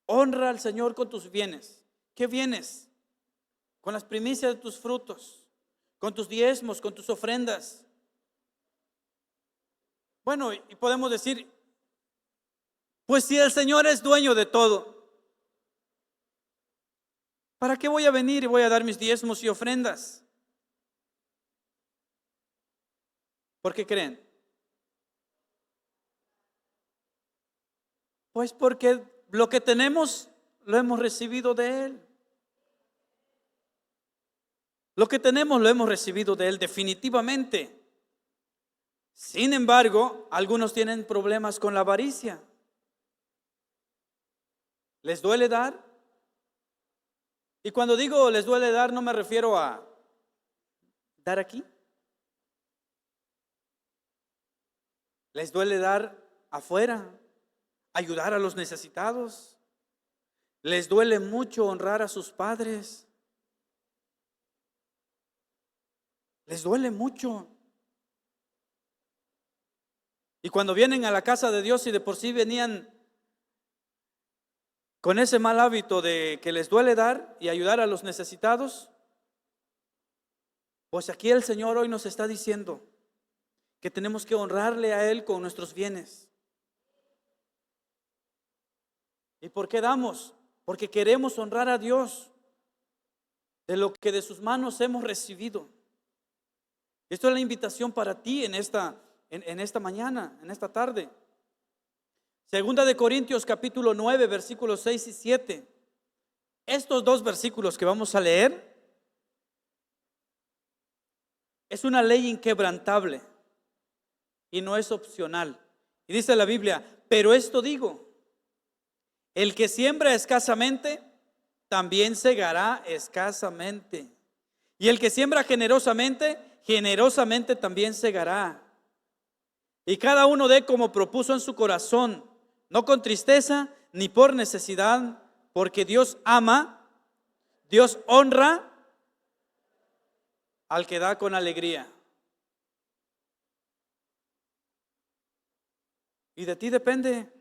Honra al Señor con tus bienes. ¿Qué bienes? Con las primicias de tus frutos, con tus diezmos, con tus ofrendas. Bueno, y podemos decir, pues si el Señor es dueño de todo, ¿para qué voy a venir y voy a dar mis diezmos y ofrendas? ¿Por qué creen? Pues porque lo que tenemos lo hemos recibido de Él. Lo que tenemos lo hemos recibido de Él definitivamente. Sin embargo, algunos tienen problemas con la avaricia. ¿Les duele dar? Y cuando digo les duele dar, no me refiero a dar aquí. Les duele dar afuera, ayudar a los necesitados. Les duele mucho honrar a sus padres. Les duele mucho. Y cuando vienen a la casa de Dios y de por sí venían con ese mal hábito de que les duele dar y ayudar a los necesitados, pues aquí el Señor hoy nos está diciendo que tenemos que honrarle a Él con nuestros bienes. ¿Y por qué damos? Porque queremos honrar a Dios de lo que de sus manos hemos recibido. Esto es la invitación para ti en esta mañana, en esta tarde. Segunda de Corintios capítulo 9, versículos 6 y 7. Estos dos versículos que vamos a leer Es una ley inquebrantable y no es opcional. Y dice la Biblia, pero esto digo, el que siembra escasamente, también segará escasamente. Y el que siembra generosamente, generosamente también segará. Y cada uno dé como propuso en su corazón, no con tristeza ni por necesidad, porque Dios ama, Dios honra al que da con alegría. Y de ti depende.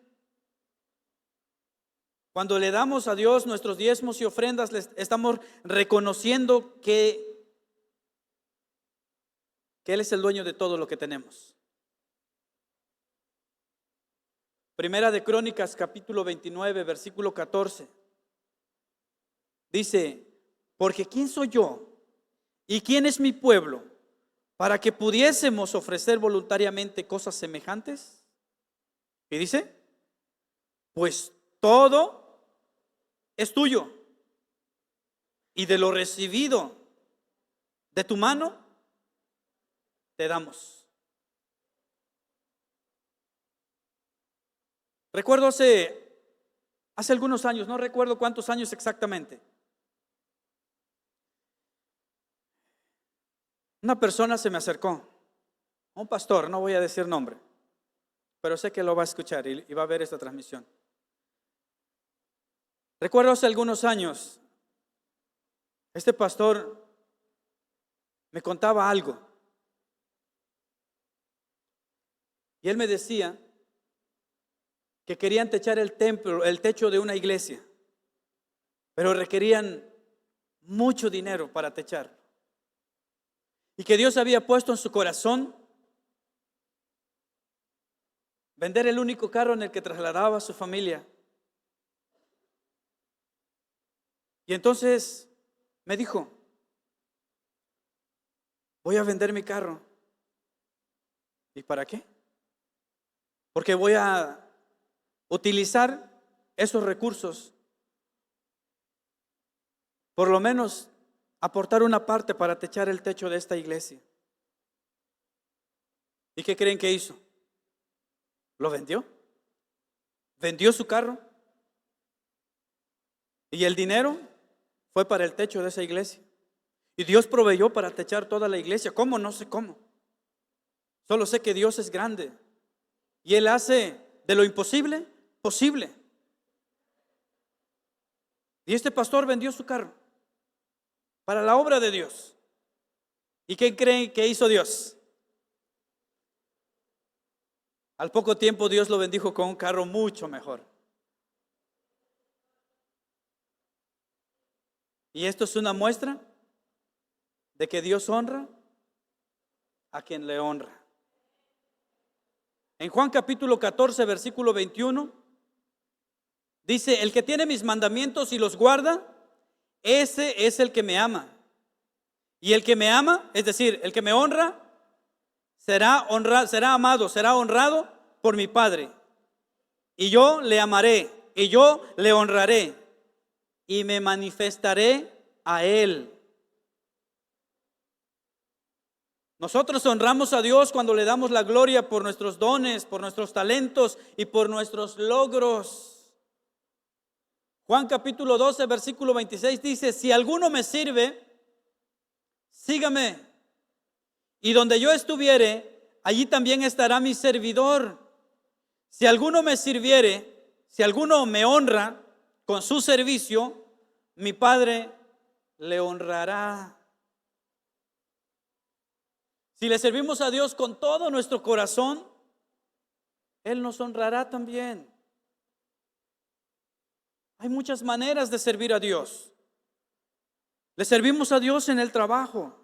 Cuando le damos a Dios nuestros diezmos y ofrendas, le estamos reconociendo que Él es el dueño de todo lo que tenemos. Primera de Crónicas, capítulo 29, versículo 14. Dice, porque ¿quién soy yo y quién es mi pueblo para que pudiésemos ofrecer voluntariamente cosas semejantes? Y dice, pues todo es tuyo, y de lo recibido de tu mano te damos. Recuerdo hace algunos años, no recuerdo cuántos años exactamente, una persona se me acercó, un pastor, no voy a decir nombre, pero sé que lo va a escuchar y va a ver esta transmisión. Recuerdo hace algunos años, este pastor me contaba algo. Y él me decía que querían techar el templo, el techo de una iglesia, pero requerían mucho dinero para techar. Y que Dios había puesto en su corazón vender el único carro en el que trasladaba a su familia. Y entonces me dijo, voy a vender mi carro. ¿Y para qué? Porque voy a utilizar esos recursos, por lo menos aportar una parte para techar el techo de esta iglesia. ¿Y qué creen que hizo? ¿Lo vendió? ¿Vendió su carro? Y el dinero fue para el techo de esa iglesia. Y Dios proveyó para techar toda la iglesia. ¿Cómo? No sé cómo. Solo sé que Dios es grande. Y Él hace de lo imposible, posible. Y este pastor vendió su carro para la obra de Dios. ¿Y qué creen que hizo Dios? Al poco tiempo Dios lo bendijo con un carro mucho mejor. Y esto es una muestra de que Dios honra a quien le honra. En Juan capítulo 14, versículo 21, dice, el que tiene mis mandamientos y los guarda, ese es el que me ama. Y el que me ama, es decir, el que me honra, será amado, será honrado por mi Padre. Y yo le amaré, y yo le honraré, y me manifestaré a Él. Nosotros honramos a Dios cuando le damos la gloria por nuestros dones, por nuestros talentos y por nuestros logros. Juan capítulo 12, versículo 26 dice, si alguno me sirve, sígame. Y donde yo estuviere, allí también estará mi servidor. Si alguno me sirviere, si alguno me honra con su servicio, mi Padre le honrará. Si le servimos a Dios con todo nuestro corazón, Él nos honrará también. Hay muchas maneras de servir a Dios. Le servimos a Dios en el trabajo,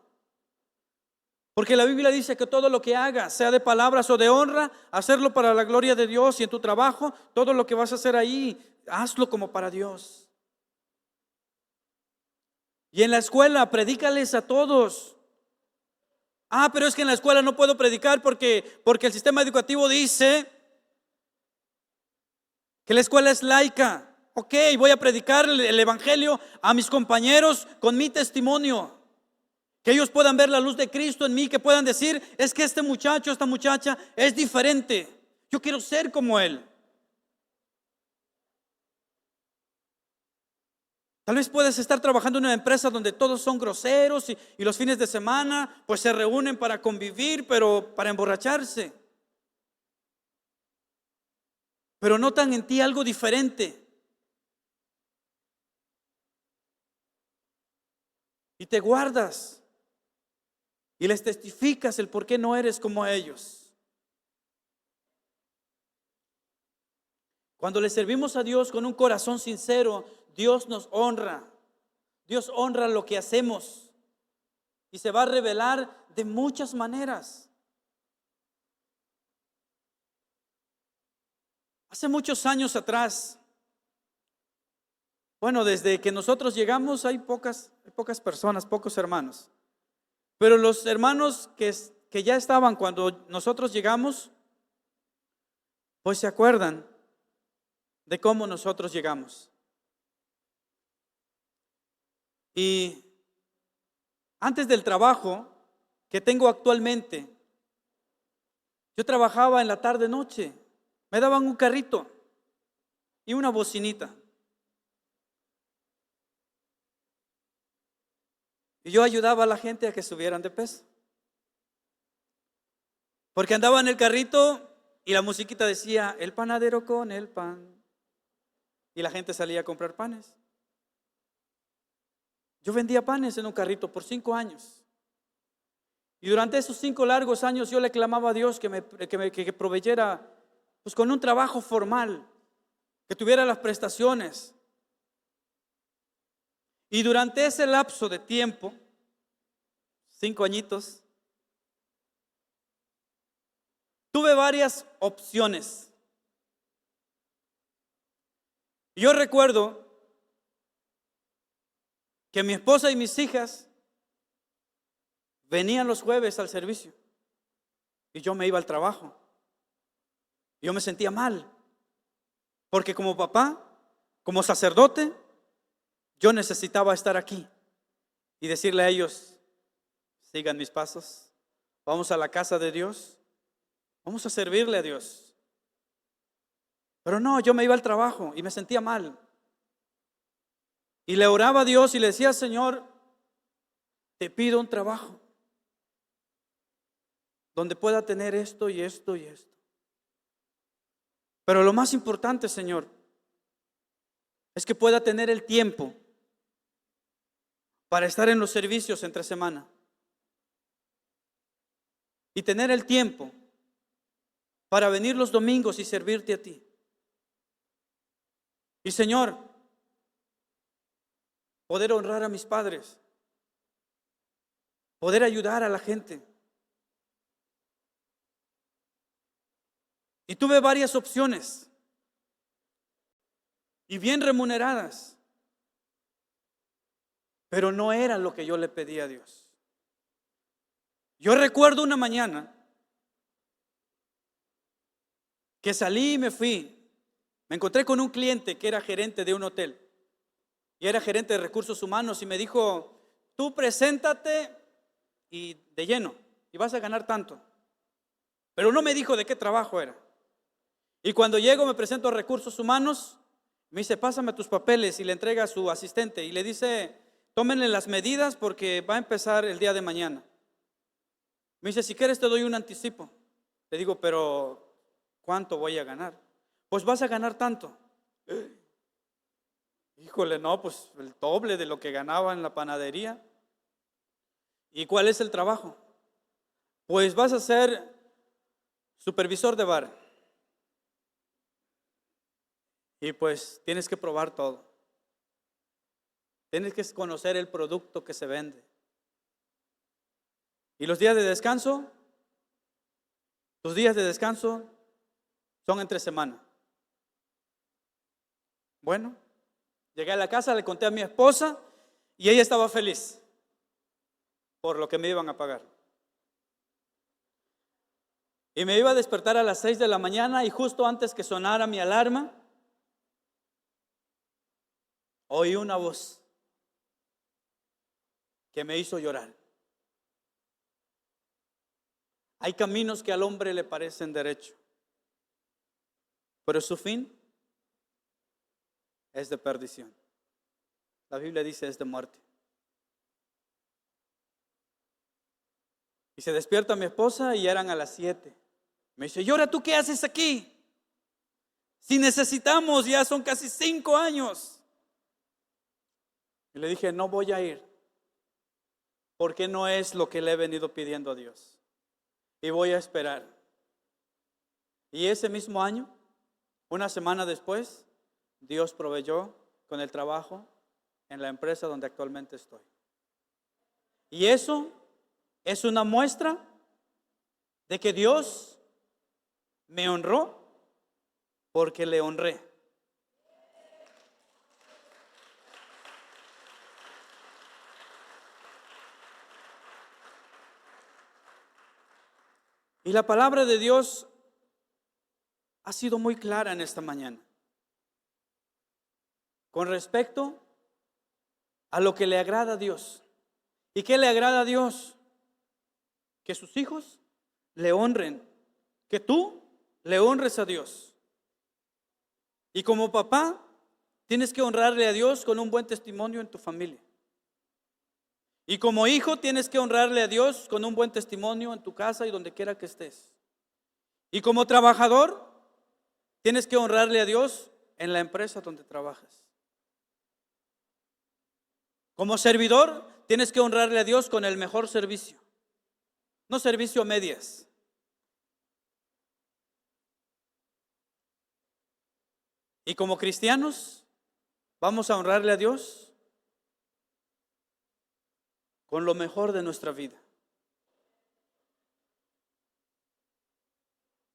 porque la Biblia dice que todo lo que hagas, sea de palabras o de honra, hacerlo para la gloria de Dios. Y en tu trabajo, todo lo que vas a hacer ahí, hazlo como para Dios. Y en la escuela, predícales a todos. Pero es que en la escuela no puedo predicar porque el sistema educativo dice que la escuela es laica. Ok, voy a predicar el evangelio a mis compañeros con mi testimonio. Que ellos puedan ver la luz de Cristo en mí, que puedan decir, es que este muchacho, esta muchacha es diferente. Yo quiero ser como él. Tal vez puedes estar trabajando en una empresa donde todos son groseros y los fines de semana pues se reúnen para convivir, pero para emborracharse. Pero notan en ti algo diferente. Y te guardas y les testificas el por qué no eres como ellos. Cuando le servimos a Dios con un corazón sincero, Dios nos honra. Dios honra lo que hacemos y se va a revelar de muchas maneras. Hace muchos años atrás, bueno, desde que nosotros llegamos hay pocas personas, pocos hermanos. Pero los hermanos que ya estaban cuando nosotros llegamos, pues se acuerdan de cómo nosotros llegamos. Y antes del trabajo que tengo actualmente, yo trabajaba en la tarde-noche. Me daban un carrito y una bocinita. Y yo ayudaba a la gente a que subieran de peso. Porque andaba en el carrito y la musiquita decía, el panadero con el pan. Y la gente salía a comprar panes. Yo vendía panes en un carrito por 5 años. Y durante esos 5 largos años yo le clamaba a Dios que proveyera pues con un trabajo formal, que tuviera las prestaciones. Y durante ese lapso de tiempo, 5 añitos, tuve varias opciones. Yo recuerdo que mi esposa y mis hijas venían los jueves al servicio y yo me iba al trabajo. Yo me sentía mal, porque como papá, como sacerdote, yo necesitaba estar aquí y decirle a ellos, sigan mis pasos, vamos a la casa de Dios, vamos a servirle a Dios. Pero no, yo me iba al trabajo y me sentía mal. Y le oraba a Dios y le decía, Señor, te pido un trabajo donde pueda tener esto y esto y esto. Pero lo más importante, Señor, es que pueda tener el tiempo para estar en los servicios entre semana. Y tener el tiempo para venir los domingos y servirte a ti. Y Señor, poder honrar a mis padres, poder ayudar a la gente. Y tuve varias opciones y bien remuneradas, pero no era lo que yo le pedí a Dios. Yo recuerdo una mañana que salí y me fui. Me encontré con un cliente que era gerente de un hotel y era gerente de recursos humanos y me dijo, tú preséntate y de lleno y vas a ganar tanto. Pero no me dijo de qué trabajo era. Y cuando llego me presento a recursos humanos, me dice, pásame tus papeles y le entrega a su asistente y le dice, tómenle las medidas porque va a empezar el día de mañana. Me dice, si quieres te doy un anticipo. Le digo, pero ¿cuánto voy a ganar? Pues vas a ganar tanto. Híjole, no, pues el doble de lo que ganaba en la panadería. ¿Y cuál es el trabajo? Pues vas a ser supervisor de bar. Y pues tienes que probar todo. Tienes que conocer el producto que se vende. Y los días de descanso, tus días de descanso son entre semana. Bueno, llegué a la casa, le conté a mi esposa y ella estaba feliz por lo que me iban a pagar. Y me iba a despertar a las 6 de la mañana y justo antes que sonara mi alarma, oí una voz que me hizo llorar. Hay caminos que al hombre le parecen derecho, pero su fin es de perdición. La Biblia dice es de muerte. Y se despierta mi esposa y eran a las 7. Me dice, ¿y ahora tú qué haces aquí? Si necesitamos, ya son casi 5 años. Y le dije, no voy a ir, porque no es lo que le he venido pidiendo a Dios. Y voy a esperar. Y ese mismo año, una semana después, Dios proveyó con el trabajo en la empresa donde actualmente estoy. Y eso es una muestra de que Dios me honró porque le honré. Y la palabra de Dios ha sido muy clara en esta mañana con respecto a lo que le agrada a Dios. ¿Y qué le agrada a Dios? Que sus hijos le honren, que tú le honres a Dios. Y como papá, tienes que honrarle a Dios con un buen testimonio en tu familia. Y como hijo, tienes que honrarle a Dios con un buen testimonio en tu casa y donde quiera que estés. Y como trabajador, tienes que honrarle a Dios en la empresa donde trabajas. Como servidor, tienes que honrarle a Dios con el mejor servicio, no servicio a medias. Y como cristianos, vamos a honrarle a Dios con lo mejor de nuestra vida.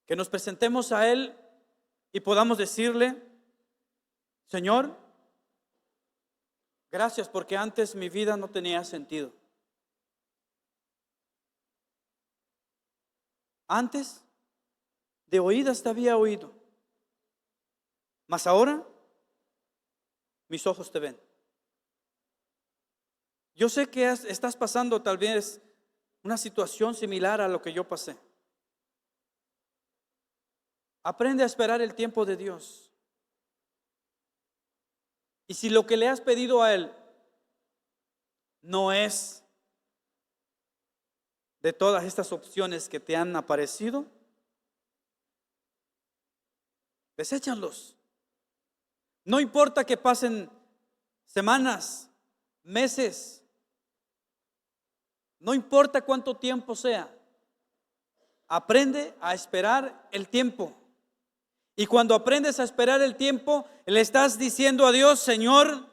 Que nos presentemos a Él y podamos decirle, Señor, gracias porque antes mi vida no tenía sentido. Antes de oídas te había oído, mas ahora mis ojos te ven. Yo sé que estás pasando tal vez una situación similar a lo que yo pasé. Aprende a esperar el tiempo de Dios. Y si lo que le has pedido a Él no es de todas estas opciones que te han aparecido, deséchalos. No importa que pasen semanas, meses, no importa cuánto tiempo sea, aprende a esperar el tiempo. Y cuando aprendes a esperar el tiempo, le estás diciendo a Dios, Señor,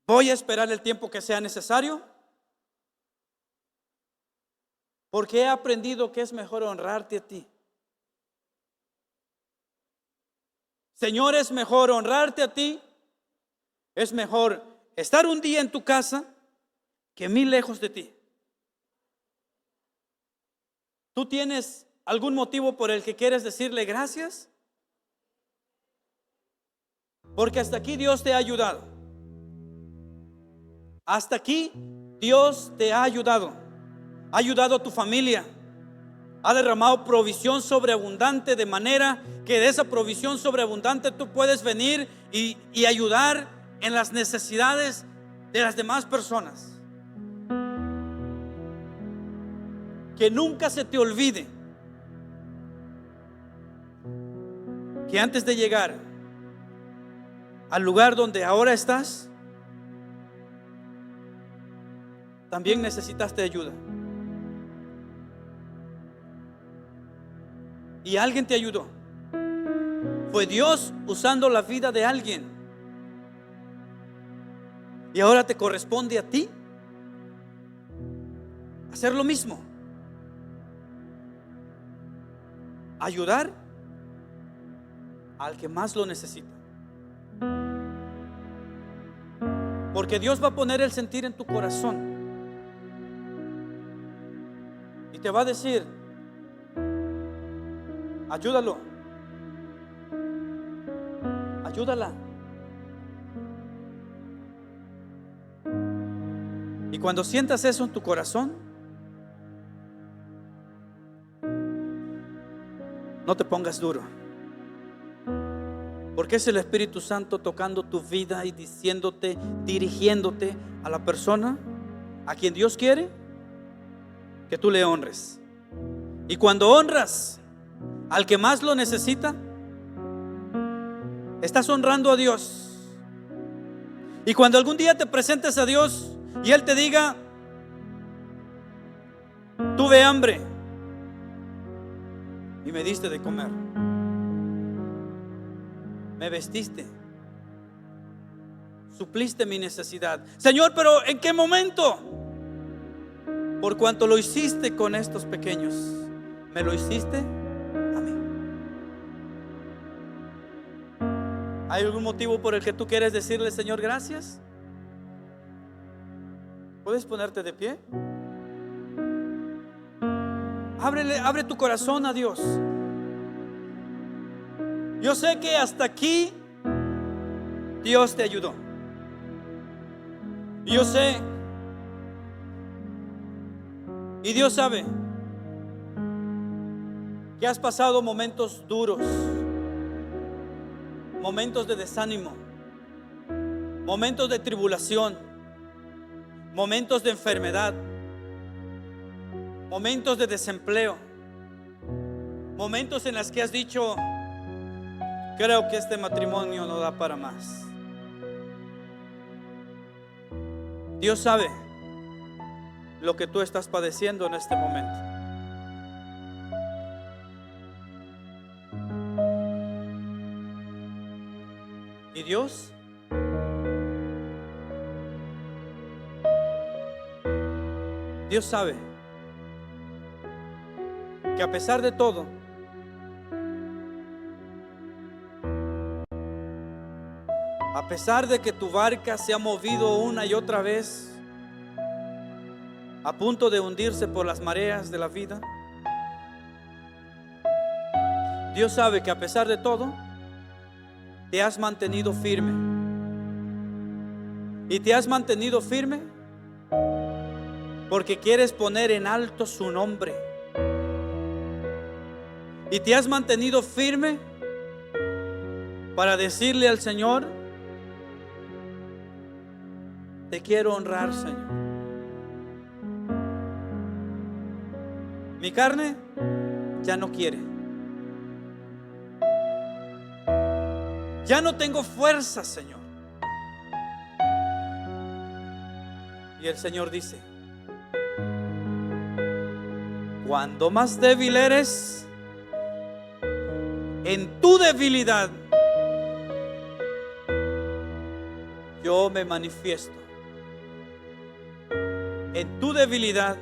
voy a esperar el tiempo que sea necesario, porque he aprendido que es mejor honrarte a ti. Señor, es mejor honrarte a ti, es mejor estar un día en tu casa que 1000 lejos de ti. ¿Tú tienes algún motivo por el que quieres decirle gracias? Porque hasta aquí Dios te ha ayudado. Hasta aquí Dios te ha ayudado. Ha ayudado a tu familia. Ha derramado provisión sobreabundante, de manera que de esa provisión sobreabundante tú puedes venir y ayudar en las necesidades de las demás personas. Que nunca se te olvide que antes de llegar al lugar donde ahora estás, también necesitaste ayuda. Y alguien te ayudó. Fue Dios usando la vida de alguien. Y ahora te corresponde a ti hacer lo mismo. Ayudar al que más lo necesita. Porque Dios va a poner el sentir en tu corazón. Y te va a decir, ayúdalo, ayúdala. Y cuando sientas eso en tu corazón, no te pongas duro, porque es el Espíritu Santo tocando tu vida y diciéndote, dirigiéndote a la persona a quien Dios quiere que tú le honres. Y cuando honras al que más lo necesita, estás honrando a Dios. Y cuando algún día te presentes a Dios y Él te diga: tuve hambre y me diste de comer, me vestiste, supliste mi necesidad. Señor, pero ¿en qué momento? Por cuanto lo hiciste con estos pequeños, me lo hiciste a mí. ¿Hay algún motivo por el que tú quieres decirle: Señor, gracias? ¿Puedes ponerte de pie? Abre tu corazón a Dios. Yo sé que hasta aquí Dios te ayudó. Y yo sé, y Dios sabe, que has pasado momentos duros, momentos de desánimo, momentos de tribulación, momentos de enfermedad, momentos de desempleo, momentos en los que has dicho: creo que este matrimonio no da para más. Dios sabe lo que tú estás padeciendo en este momento. Y Dios sabe que a pesar de todo, a pesar de que tu barca se ha movido una y otra vez, a punto de hundirse por las mareas de la vida, Dios sabe que a pesar de todo te has mantenido firme. Y te has mantenido firme porque quieres poner en alto su nombre. Y te has mantenido firme para decirle al Señor: te quiero honrar, Señor. Mi carne ya no quiere. Ya no tengo fuerza, Señor. Y el Señor dice: cuando más débil eres, en tu debilidad yo me manifiesto. En tu debilidad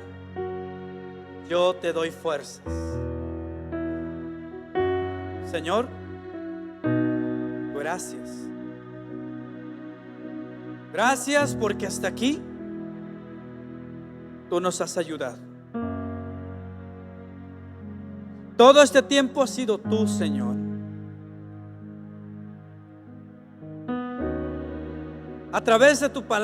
yo te doy fuerzas. Señor, gracias. Gracias porque hasta aquí tú nos has ayudado. Todo este tiempo has sido tú, Señor. A través de tu palabra